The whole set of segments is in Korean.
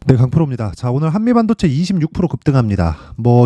네, 강프로입니다. 자, 오늘 한미반도체 26% 급등합니다.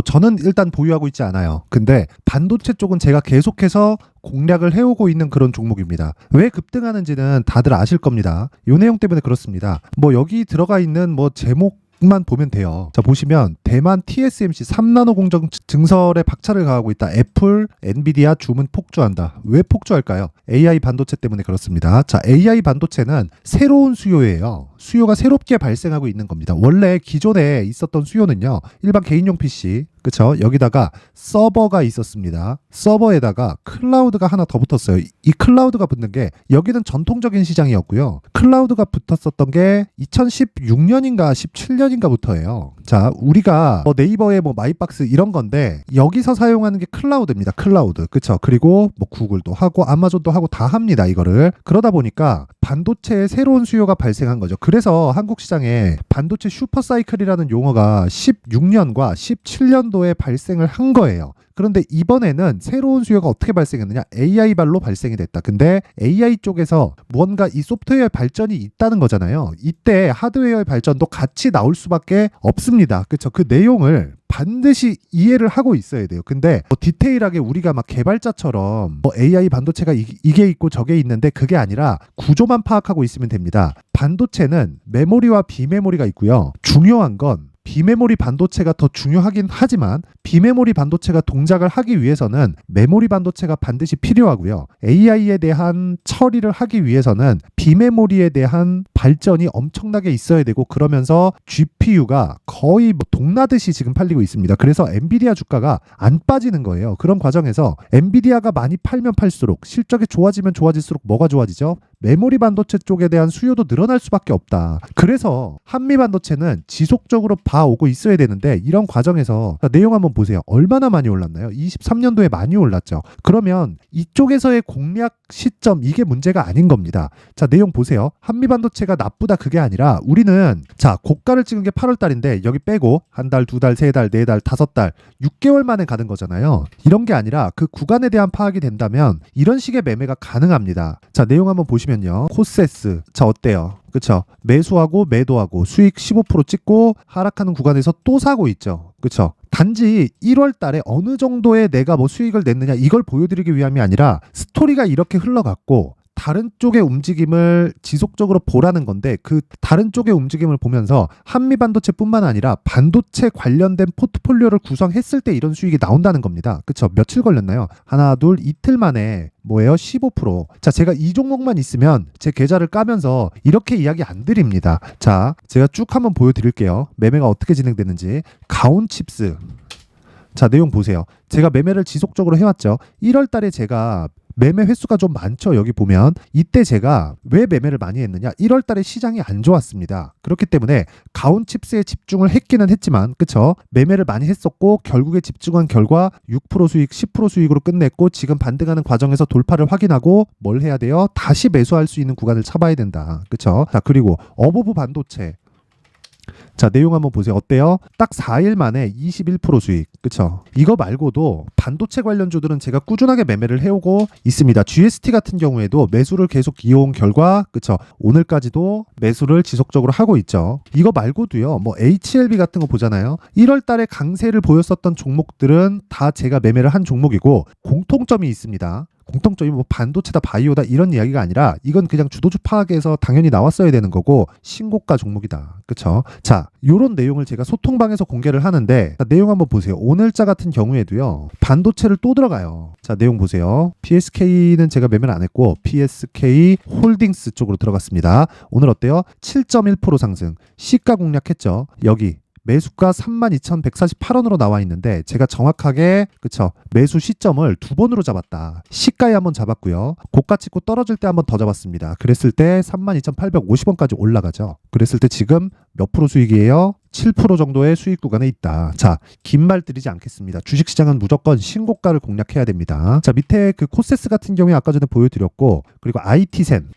저는 일단 보유하고 있지 않아요. 근데 반도체 쪽은 제가 계속해서 공략을 해오고 있는 그런 종목입니다. 왜 급등하는지는 다들 아실 겁니다. 이 내용 때문에 그렇습니다. 여기 들어가 있는 제목만 보면 돼요. 자, 보시면 대만 TSMC 3나노 공정 증설에 박차를 가하고 있다. 애플, 엔비디아 주문 폭주한다. 왜 폭주할까요? AI 반도체 때문에 그렇습니다. 자, AI 반도체는 새로운 수요예요. 수요가 새롭게 발생하고 있는 겁니다. 원래 기존에 있었던 수요는요, 일반 개인용 PC, 그쵸? 여기다가 서버가 있었습니다. 서버에다가 클라우드가 하나 더 붙었어요. 이 클라우드가 붙는 게 여기는 전통적인 시장이었고요. 클라우드가 붙었었던 게 2016년인가 17년인가부터예요. 자, 우리가 네이버의 마이박스 이런 건데 여기서 사용하는 게 클라우드입니다. 클라우드. 그쵸? 그리고 구글도 하고 아마존도 하고 다 합니다. 이거를. 그러다 보니까 반도체에 새로운 수요가 발생한 거죠. 그래서 한국 시장에 반도체 슈퍼사이클이라는 용어가 16년과 17년도에 발생을 한 거예요. 그런데 이번에는 새로운 수요가 어떻게 발생했느냐? AI 발로 발생이 됐다. 근데 AI 쪽에서 무언가 이 소프트웨어의 발전이 있다는 거잖아요. 이때 하드웨어의 발전도 같이 나올 수밖에 없습니다. 그렇죠? 그 내용을 반드시 이해를 하고 있어야 돼요. 근데 디테일하게 우리가 막 개발자처럼 AI 반도체가 이게 있고 저게 있는데 그게 아니라 구조만 파악하고 있으면 됩니다. 반도체는 메모리와 비메모리가 있고요. 중요한 건 비메모리 반도체가 더 중요하긴 하지만 비메모리 반도체가 동작을 하기 위해서는 메모리 반도체가 반드시 필요하고요. AI에 대한 처리를 하기 위해서는 비메모리에 대한 발전이 엄청나게 있어야 되고, 그러면서 GPU가 거의 동나듯이 지금 팔리고 있습니다. 그래서 엔비디아 주가가 안 빠지는 거예요. 그런 과정에서 엔비디아가 많이 팔면 팔수록, 실적이 좋아지면 좋아질수록 뭐가 좋아지죠? 메모리 반도체 쪽에 대한 수요도 늘어날 수밖에 없다. 그래서 한미 반도체는 지속적으로 봐오고 있어야 되는데, 이런 과정에서 내용 한번 보세요. 얼마나 많이 올랐나요? 23년도에 많이 올랐죠. 그러면 이쪽에서의 공략 시점, 이게 문제가 아닌 겁니다. 자, 내용 보세요. 한미 반도체가 나쁘다 그게 아니라 우리는 고가를 찍은 게 8월 달인데 여기 빼고 한 달, 두 달, 세 달, 네 달, 다섯 달, 6개월 만에 가는 거잖아요. 이런 게 아니라 그 구간에 대한 파악이 된다면 이런 식의 매매가 가능합니다. 자, 내용 한번 보시면요. 코세스. 자, 어때요? 그쵸? 매수하고 매도하고 수익 15% 찍고 하락하는 구간에서 또 사고 있죠. 그쵸? 단지 1월 달에 어느 정도의 내가 수익을 냈느냐 이걸 보여드리기 위함이 아니라 스토리가 이렇게 흘러갔고 다른 쪽의 움직임을 지속적으로 보라는 건데, 그 다른 쪽의 움직임을 보면서 한미 반도체뿐만 아니라 반도체 관련된 포트폴리오를 구성했을 때 이런 수익이 나온다는 겁니다. 그쵸? 며칠 걸렸나요? 하나, 둘, 이틀 만에 15%. 자, 제가 이 종목만 있으면 제 계좌를 까면서 이렇게 이야기 안 드립니다. 자, 제가 쭉 한번 보여드릴게요. 매매가 어떻게 진행되는지. 가온칩스. 자, 내용 보세요. 제가 매매를 지속적으로 해왔죠. 1월 달에 제가 매매 횟수가 좀 많죠. 여기 보면 이때 제가 왜 매매를 많이 했느냐, 1월 달에 시장이 안 좋았습니다. 그렇기 때문에 가온칩스에 집중을 했기는 했지만, 그쵸? 매매를 많이 했었고 결국에 집중한 결과 6% 수익, 10% 수익으로 끝냈고, 지금 반등하는 과정에서 돌파를 확인하고 뭘 해야 돼요? 다시 매수할 수 있는 구간을 잡아야 된다. 그쵸? 자, 그리고 어버브 반도체. 자, 내용 한번 보세요. 어때요? 딱 4일 만에 21% 수익. 그쵸? 이거 말고도 반도체 관련주들은 제가 꾸준하게 매매를 해오고 있습니다. GST 같은 경우에도 매수를 계속 이어온 결과, 그쵸? 오늘까지도 매수를 지속적으로 하고 있죠. 이거 말고도요, HLB 같은 거 보잖아요. 1월 달에 강세를 보였었던 종목들은 다 제가 매매를 한 종목이고, 공통점이 있습니다. 공통점이 반도체다, 바이오다 이런 이야기가 아니라 이건 그냥 주도주 파악에서 당연히 나왔어야 되는 거고 신고가 종목이다. 그쵸? 자, 요런 내용을 제가 소통방에서 공개를 하는데, 자, 내용 한번 보세요. 오늘자 같은 경우에도요, 반도체를 또 들어가요. 자, 내용 보세요. PSK는 제가 매매를 안 했고 PSK 홀딩스 쪽으로 들어갔습니다. 오늘 어때요? 7.1% 상승. 시가 공략했죠. 여기 매수가 32,148원으로 나와 있는데 제가 정확하게, 그쵸, 매수 시점을 두 번으로 잡았다. 시가에 한번 잡았고요. 고가 찍고 떨어질 때 한번 더 잡았습니다. 그랬을 때 32,850원까지 올라가죠. 그랬을 때 지금 몇 프로 수익이에요? 7% 정도의 수익 구간에 있다. 자, 긴 말 드리지 않겠습니다. 주식시장은 무조건 신고가를 공략해야 됩니다. 자, 밑에 그 코세스 같은 경우에 아까 전에 보여드렸고, 그리고 IT센.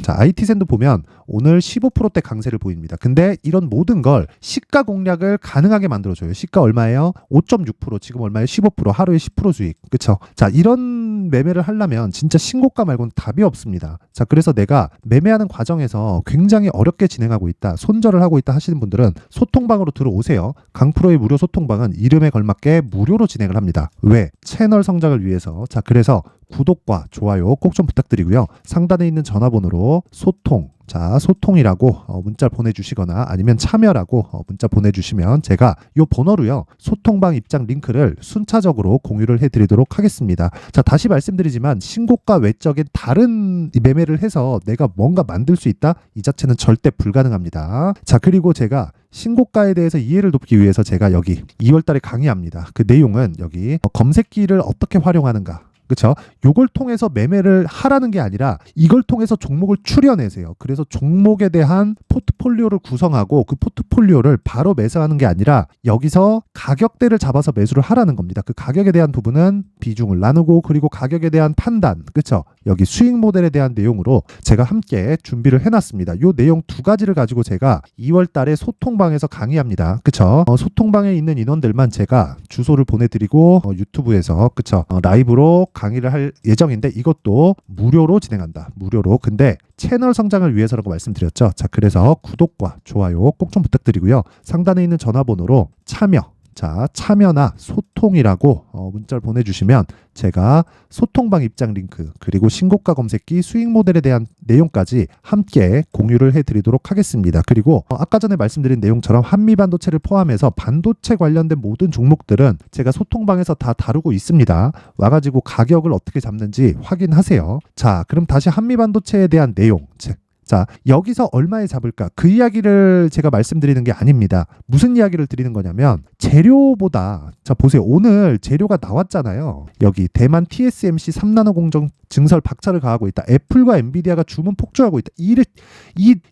자, IT센도 보면 오늘 15%대 강세를 보입니다. 근데 이런 모든 걸 시가 공략을 가능하게 만들어줘요. 시가 얼마예요? 5.6%, 지금 얼마예요? 15%, 하루에 10% 수익. 그쵸? 자, 이런 매매를 하려면 진짜 신고가 말고는 답이 없습니다. 자, 그래서 내가 매매하는 과정에서 굉장히 어렵게 진행하고 있다, 손절을 하고 있다 하시는 분들은 소통방으로 들어오세요. 강프로의 무료 소통방은 이름에 걸맞게 무료로 진행을 합니다. 왜? 채널 성장을 위해서. 자, 그래서 구독과 좋아요 꼭 좀 부탁드리고요. 상단에 있는 전화번호로 소통이라고 문자 보내주시거나 아니면 참여라고 문자 보내주시면 제가 이 번호로요, 소통방 입장 링크를 순차적으로 공유를 해드리도록 하겠습니다. 자, 다시 말씀드리지만 신고가 외적인 다른 매매를 해서 내가 뭔가 만들 수 있다? 이 자체는 절대 불가능합니다. 자, 그리고 제가 신고가에 대해서 이해를 돕기 위해서 제가 여기 2월달에 강의합니다. 그 내용은 여기 검색기를 어떻게 활용하는가, 그렇죠? 요걸 통해서 매매를 하라는 게 아니라 이걸 통해서 종목을 추려내세요. 그래서 종목에 대한 포트폴리오를 구성하고 그 포트폴리오를 바로 매수하는 게 아니라 여기서 가격대를 잡아서 매수를 하라는 겁니다. 그 가격에 대한 부분은 비중을 나누고, 그리고 가격에 대한 판단, 그렇죠? 여기 수익 모델에 대한 내용으로 제가 함께 준비를 해놨습니다. 요 내용 두 가지를 가지고 제가 2월 달에 소통방에서 강의합니다. 그쵸? 소통방에 있는 인원들만 제가 주소를 보내드리고 유튜브에서, 그쵸? 라이브로 강의를 할 예정인데 이것도 무료로 진행한다. 무료로. 근데 채널 성장을 위해서라고 말씀드렸죠. 자, 그래서 구독과 좋아요 꼭 좀 부탁드리고요. 상단에 있는 전화번호로 참여나 소통이라고 문자를 보내주시면 제가 소통방 입장 링크, 그리고 신고가 검색기 수익 모델에 대한 내용까지 함께 공유를 해드리도록 하겠습니다. 그리고 아까 전에 말씀드린 내용처럼 한미반도체를 포함해서 반도체 관련된 모든 종목들은 제가 소통방에서 다 다루고 있습니다. 와가지고 가격을 어떻게 잡는지 확인하세요. 자, 그럼 다시 한미반도체에 대한 내용. 자, 여기서 얼마에 잡을까? 그 이야기를 제가 말씀드리는 게 아닙니다. 무슨 이야기를 드리는 거냐면 재료보다, 자 보세요. 오늘 재료가 나왔잖아요. 여기 대만 TSMC 3나노 공정 증설 박차를 가하고 있다. 애플과 엔비디아가 주문 폭주하고 있다.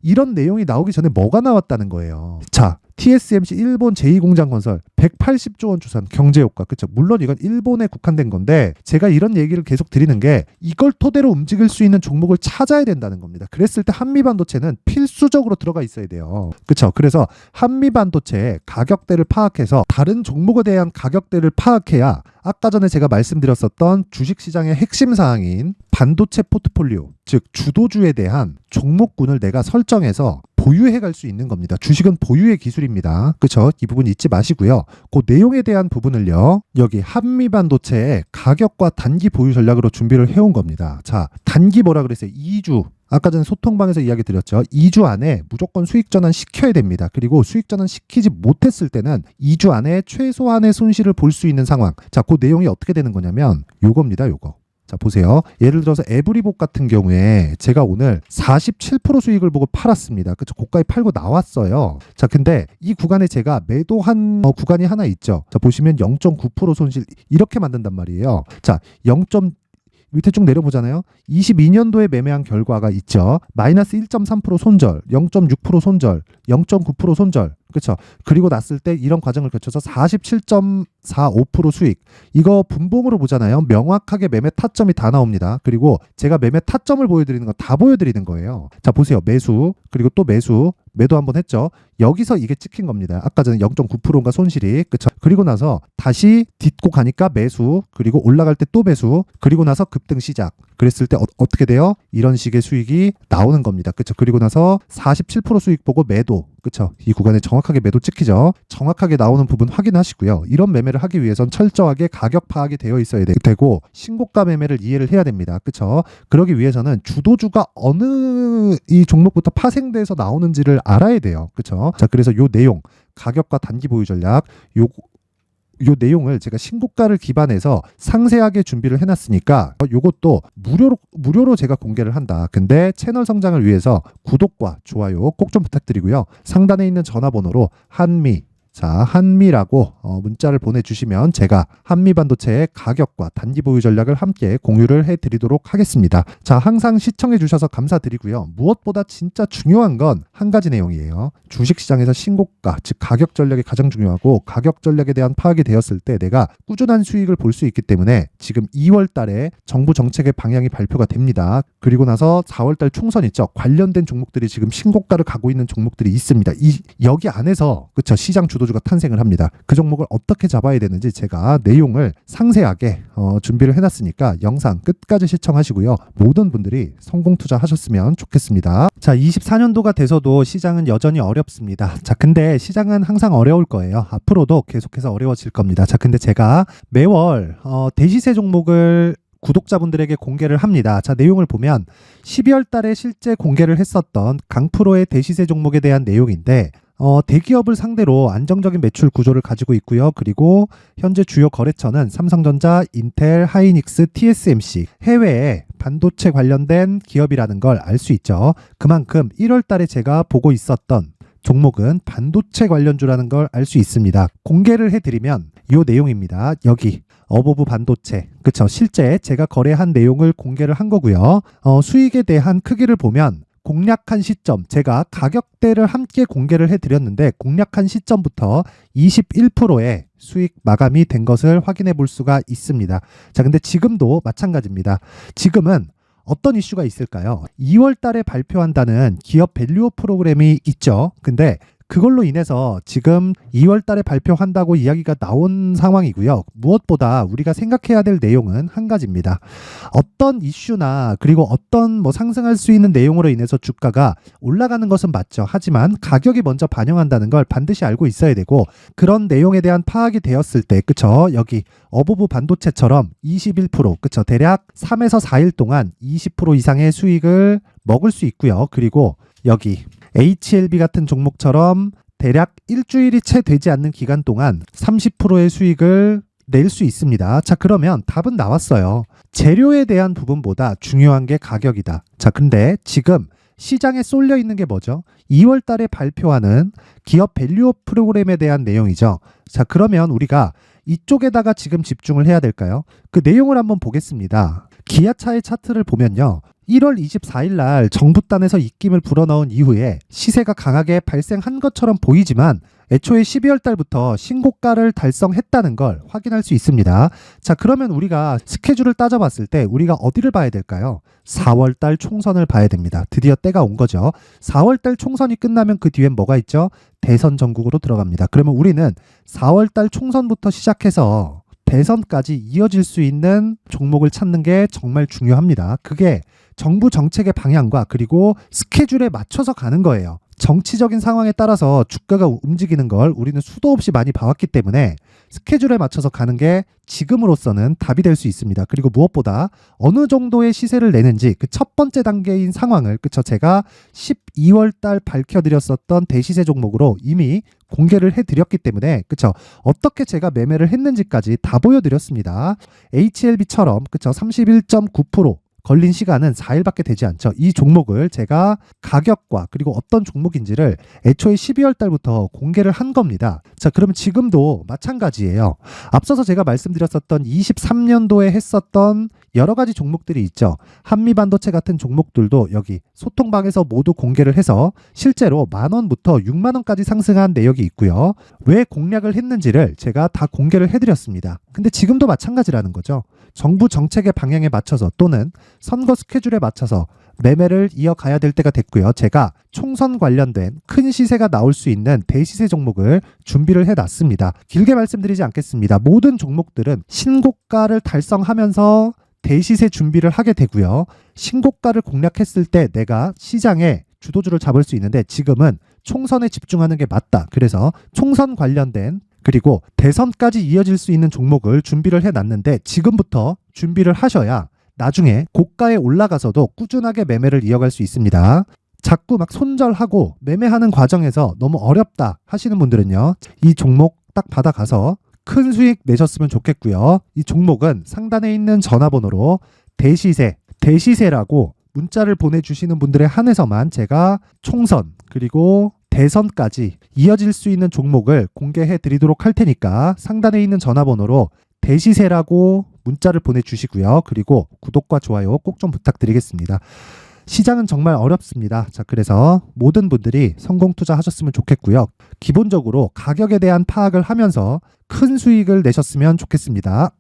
이런 내용이 나오기 전에 뭐가 나왔다는 거예요. 자, TSMC 일본 제2공장 건설 180조 원 추산 경제효과. 그렇죠? 물론 이건 일본에 국한된 건데 제가 이런 얘기를 계속 드리는 게 이걸 토대로 움직일 수 있는 종목을 찾아야 된다는 겁니다. 그랬을 때 한미반도체는 필수적으로 들어가 있어야 돼요. 그렇죠? 그래서 한미반도체의 가격대를 파악해서 다른 종목에 대한 가격대를 파악해야 아까 전에 제가 말씀드렸었던 주식시장의 핵심 사항인 반도체 포트폴리오, 즉 주도주에 대한 종목군을 내가 설정해서 보유해 갈 수 있는 겁니다. 주식은 보유의 기술입니다. 그렇죠? 이 부분 잊지 마시고요. 그 내용에 대한 부분을요, 여기 한미반도체의 가격과 단기 보유 전략으로 준비를 해온 겁니다. 자, 단기 뭐라 그랬어요? 2주. 아까 전에 소통방에서 이야기 드렸죠. 2주 안에 무조건 수익 전환 시켜야 됩니다. 그리고 수익 전환 시키지 못했을 때는 2주 안에 최소한의 손실을 볼 수 있는 상황. 자, 그 내용이 어떻게 되는 거냐면 요겁니다. 요거. 자, 보세요. 예를 들어서 에브리복 같은 경우에 제가 오늘 47% 수익을 보고 팔았습니다. 그쵸? 고가에 팔고 나왔어요. 자, 근데 이 구간에 제가 매도한 구간이 하나 있죠. 자, 보시면 0.9% 손실 이렇게 만든단 말이에요. 자, 밑에 쭉 내려보잖아요. 22년도에 매매한 결과가 있죠. 마이너스 1.3% 손절, 0.6% 손절, 0.9% 손절. 그렇죠. 그리고 났을 때 이런 과정을 거쳐서 47.45% 수익. 이거 분봉으로 보잖아요. 명확하게 매매 타점이 다 나옵니다. 그리고 제가 매매 타점을 보여드리는 건 다 보여드리는 거예요. 자, 보세요. 매수, 그리고 또 매도 한번 했죠. 여기서 이게 찍힌 겁니다. 아까 전에 0.9%인가 손실이. 그쵸? 그리고 나서 다시 딛고 가니까 매수, 그리고 올라갈 때 또 매수, 그리고 나서 급등 시작. 그랬을 때 어떻게 돼요? 이런 식의 수익이 나오는 겁니다. 그쵸? 그리고 나서 47% 수익 보고 매도. 그쵸? 이 구간에 정확하게 매도 찍히죠. 정확하게 나오는 부분 확인하시고요. 이런 매매를 하기 위해선 철저하게 가격 파악이 되어 있어야 되고 신고가 매매를 이해를 해야 됩니다. 그쵸? 그러기 위해서는 주도주가 어느 이 종목부터 파생돼서 나오는지를 알아야 돼요. 그쵸? 자, 그래서 요 내용, 가격과 단기 보유 전략, 요 내용을 제가 신고가를 기반해서 상세하게 준비를 해놨으니까 요것도 무료로 제가 공개를 한다. 근데 채널 성장을 위해서 구독과 좋아요 꼭 좀 부탁드리고요. 상단에 있는 전화번호로 자, 한미라고 문자를 보내주시면 제가 한미반도체의 가격과 단기 보유 전략을 함께 공유를 해드리도록 하겠습니다. 자, 항상 시청해주셔서 감사드리고요. 무엇보다 진짜 중요한 건 한 가지 내용이에요. 주식시장에서 신고가, 즉 가격 전략이 가장 중요하고 가격 전략에 대한 파악이 되었을 때 내가 꾸준한 수익을 볼 수 있기 때문에 지금 2월 달에 정부 정책의 방향이 발표가 됩니다. 그리고 나서 4월 달 총선 있죠. 관련된 종목들이 지금 신고가를 가고 있는 종목들이 있습니다. 여기 안에서 그쵸, 시장 주도주가 탄생을 합니다. 그 종목을 어떻게 잡아야 되는지 제가 내용을 상세하게 준비를 해놨으니까 영상 끝까지 시청하시고요. 모든 분들이 성공 투자하셨으면 좋겠습니다. 자, 24년도가 돼서도 시장은 여전히 어렵습니다. 자, 근데 시장은 항상 어려울 거예요. 앞으로도 계속해서 어려워질 겁니다. 자, 근데 제가 매월 대시세 종목을 구독자분들에게 공개를 합니다. 자, 내용을 보면 12월 달에 실제 공개를 했었던 강프로의 대시세 종목에 대한 내용인데 대기업을 상대로 안정적인 매출 구조를 가지고 있고요. 그리고 현재 주요 거래처는 삼성전자, 인텔, 하이닉스, TSMC, 해외에 반도체 관련된 기업이라는 걸 알 수 있죠. 그만큼 1월 달에 제가 보고 있었던 종목은 반도체 관련주라는 걸 알 수 있습니다. 공개를 해드리면 이 내용입니다. 여기 어보브 반도체, 그쵸? 실제 제가 거래한 내용을 공개를 한 거고요. 수익에 대한 크기를 보면 공략한 시점, 제가 가격대를 함께 공개를 해드렸는데 공략한 시점부터 21%의 수익 마감이 된 것을 확인해 볼 수가 있습니다. 자, 근데 지금도 마찬가지입니다. 지금은 어떤 이슈가 있을까요? 2월 달에 발표한다는 기업 밸류업 프로그램이 있죠. 근데 그걸로 인해서 지금 2월 달에 발표한다고 이야기가 나온 상황이고요. 무엇보다 우리가 생각해야 될 내용은 한 가지입니다. 어떤 이슈나 그리고 어떤 상승할 수 있는 내용으로 인해서 주가가 올라가는 것은 맞죠. 하지만 가격이 먼저 반영한다는 걸 반드시 알고 있어야 되고 그런 내용에 대한 파악이 되었을 때 그쵸? 여기 어보브 반도체처럼 21% 그쵸? 대략 3에서 4일 동안 20% 이상의 수익을 먹을 수 있고요. 그리고 여기 HLB 같은 종목처럼 대략 일주일이 채 되지 않는 기간 동안 30%의 수익을 낼 수 있습니다. 자, 그러면 답은 나왔어요. 재료에 대한 부분보다 중요한 게 가격이다. 자, 근데 지금 시장에 쏠려 있는 게 뭐죠? 2월 달에 발표하는 기업 밸류업 프로그램에 대한 내용이죠. 자, 그러면 우리가 이쪽에다가 지금 집중을 해야 될까요? 그 내용을 한번 보겠습니다. 기아차의 차트를 보면요. 1월 24일 날 정부단에서 입김을 불어넣은 이후에 시세가 강하게 발생한 것처럼 보이지만 애초에 12월 달부터 신고가를 달성했다는 걸 확인할 수 있습니다. 자, 그러면 우리가 스케줄을 따져봤을 때 우리가 어디를 봐야 될까요? 4월 달 총선을 봐야 됩니다. 드디어 때가 온 거죠. 4월 달 총선이 끝나면 그 뒤엔 뭐가 있죠? 대선 전국으로 들어갑니다. 그러면 우리는 4월 달 총선부터 시작해서 대선까지 이어질 수 있는 종목을 찾는 게 정말 중요합니다. 그게 정부 정책의 방향과 그리고 스케줄에 맞춰서 가는 거예요. 정치적인 상황에 따라서 주가가 움직이는 걸 우리는 수도 없이 많이 봐왔기 때문에 스케줄에 맞춰서 가는 게 지금으로서는 답이 될 수 있습니다. 그리고 무엇보다 어느 정도의 시세를 내는지 그 첫 번째 단계인 상황을 그쵸 제가 12월 달 밝혀드렸었던 대시세 종목으로 이미 공개를 해드렸기 때문에 그쵸 어떻게 제가 매매를 했는지까지 다 보여드렸습니다. HLB처럼 그쵸 31.9% 걸린 시간은 4일밖에 되지 않죠. 이 종목을 제가 가격과 그리고 어떤 종목인지를 애초에 12월 달부터 공개를 한 겁니다. 자, 그러면 지금도 마찬가지예요. 앞서서 제가 말씀드렸었던 23년도에 했었던 여러 가지 종목들이 있죠. 한미반도체 같은 종목들도 여기 소통방에서 모두 공개를 해서 실제로 10,000원부터 60,000원까지 상승한 내역이 있고요. 왜 공략을 했는지를 제가 다 공개를 해드렸습니다. 근데 지금도 마찬가지라는 거죠. 정부 정책의 방향에 맞춰서 또는 선거 스케줄에 맞춰서 매매를 이어가야 될 때가 됐고요. 제가 총선 관련된 큰 시세가 나올 수 있는 대시세 종목을 준비를 해놨습니다. 길게 말씀드리지 않겠습니다. 모든 종목들은 신고가를 달성하면서 대시세 준비를 하게 되고요. 신고가를 공략했을 때 내가 시장에 주도주를 잡을 수 있는데 지금은 총선에 집중하는 게 맞다. 그래서 총선 관련된 그리고 대선까지 이어질 수 있는 종목을 준비를 해놨는데 지금부터 준비를 하셔야 나중에 고가에 올라가서도 꾸준하게 매매를 이어갈 수 있습니다. 자꾸 막 손절하고 매매하는 과정에서 너무 어렵다 하시는 분들은요. 이 종목 딱 받아가서 큰 수익 내셨으면 좋겠고요. 이 종목은 상단에 있는 전화번호로 대시세라고 문자를 보내주시는 분들에 한해서만 제가 총선 그리고 대선까지 이어질 수 있는 종목을 공개해 드리도록 할 테니까 상단에 있는 전화번호로 대시세라고 문자를 보내주시고요. 그리고 구독과 좋아요 꼭 좀 부탁드리겠습니다. 시장은 정말 어렵습니다. 자, 그래서 모든 분들이 성공 투자하셨으면 좋겠고요. 기본적으로 가격에 대한 파악을 하면서 큰 수익을 내셨으면 좋겠습니다.